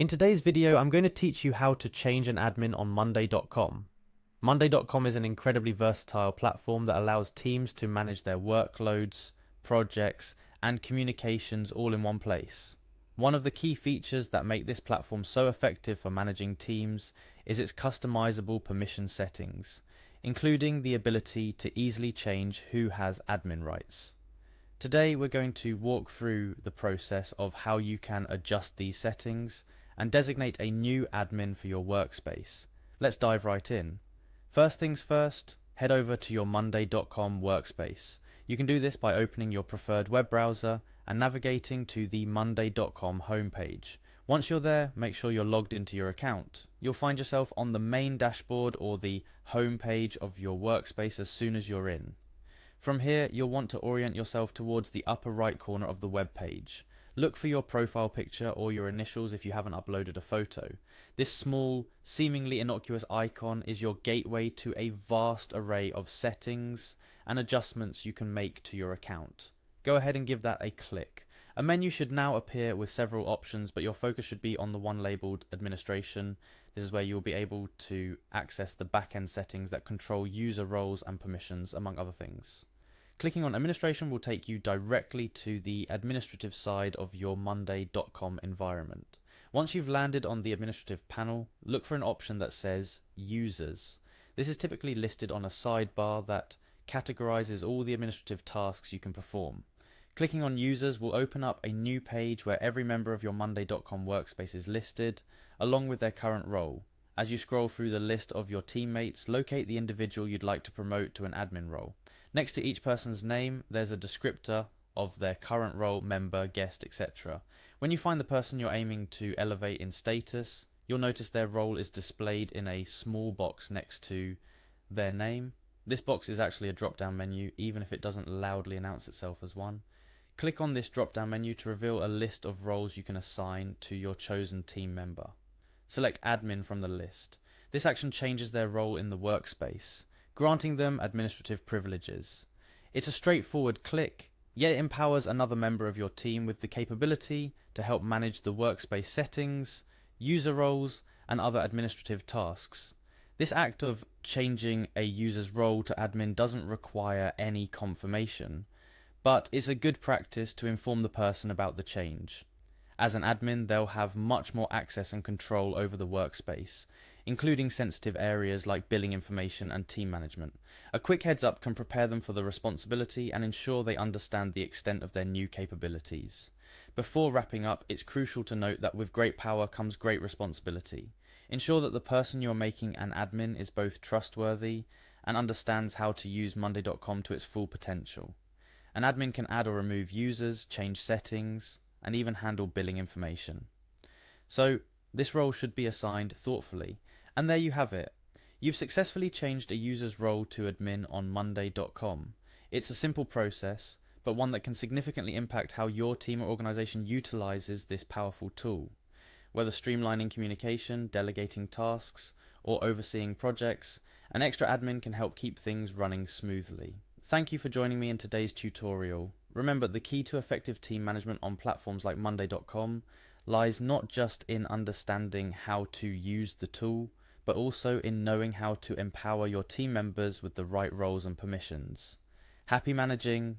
In today's video, I'm going to teach you how to change an admin on Monday.com. Monday.com is an incredibly versatile platform that allows teams to manage their workloads, projects, and communications all in one place. One of the key features that make this platform so effective for managing teams is its customizable permission settings, including the ability to easily change who has admin rights. Today we're going to walk through the process of how you can adjust these settings and designate a new admin for your workspace. Let's dive right in. First things first, head over to your Monday.com workspace. You can do this by opening your preferred web browser and navigating to the Monday.com homepage. Once you're there, make sure you're logged into your account. You'll find yourself on the main dashboard or the home page of your workspace as soon as you're in. From here, you'll want to orient yourself towards the upper right corner of the web page. Look for your profile picture or your initials if you haven't uploaded a photo. This small, seemingly innocuous icon is your gateway to a vast array of settings and adjustments you can make to your account. Go ahead and give that a click. A menu should now appear with several options, but your focus should be on the one labelled Administration. This is where you'll be able to access the back-end settings that control user roles and permissions, among other things. Clicking on Administration will take you directly to the administrative side of your Monday.com environment. Once you've landed on the administrative panel, look for an option that says Users. This is typically listed on a sidebar that categorizes all the administrative tasks you can perform. Clicking on Users will open up a new page where every member of your Monday.com workspace is listed, along with their current role. As you scroll through the list of your teammates, locate the individual you'd like to promote to an admin role. Next to each person's name, there's a descriptor of their current role, member, guest, etc. When you find the person you're aiming to elevate in status, you'll notice their role is displayed in a small box next to their name. This box is actually a drop-down menu, even if it doesn't loudly announce itself as one. Click on this drop-down menu to reveal a list of roles you can assign to your chosen team member. Select Admin from the list. This action changes their role in the workspace, granting them administrative privileges. It's a straightforward click, yet it empowers another member of your team with the capability to help manage the workspace settings, user roles, and other administrative tasks. This act of changing a user's role to admin doesn't require any confirmation, but it's a good practice to inform the person about the change. As an admin, they'll have much more access and control over the workspace, including sensitive areas like billing information and team management. A quick heads up can prepare them for the responsibility and ensure they understand the extent of their new capabilities. Before wrapping up, it's crucial to note that with great power comes great responsibility. Ensure that the person you're making an admin is both trustworthy and understands how to use Monday.com to its full potential. An admin can add or remove users, change settings, and even handle billing information. So this role should be assigned thoughtfully. And there you have it. You've successfully changed a user's role to admin on Monday.com. It's a simple process, but one that can significantly impact how your team or organization utilizes this powerful tool. Whether streamlining communication, delegating tasks, or overseeing projects, an extra admin can help keep things running smoothly. Thank you for joining me in today's tutorial. Remember, the key to effective team management on platforms like Monday.com lies not just in understanding how to use the tool, but also in knowing how to empower your team members with the right roles and permissions. Happy managing,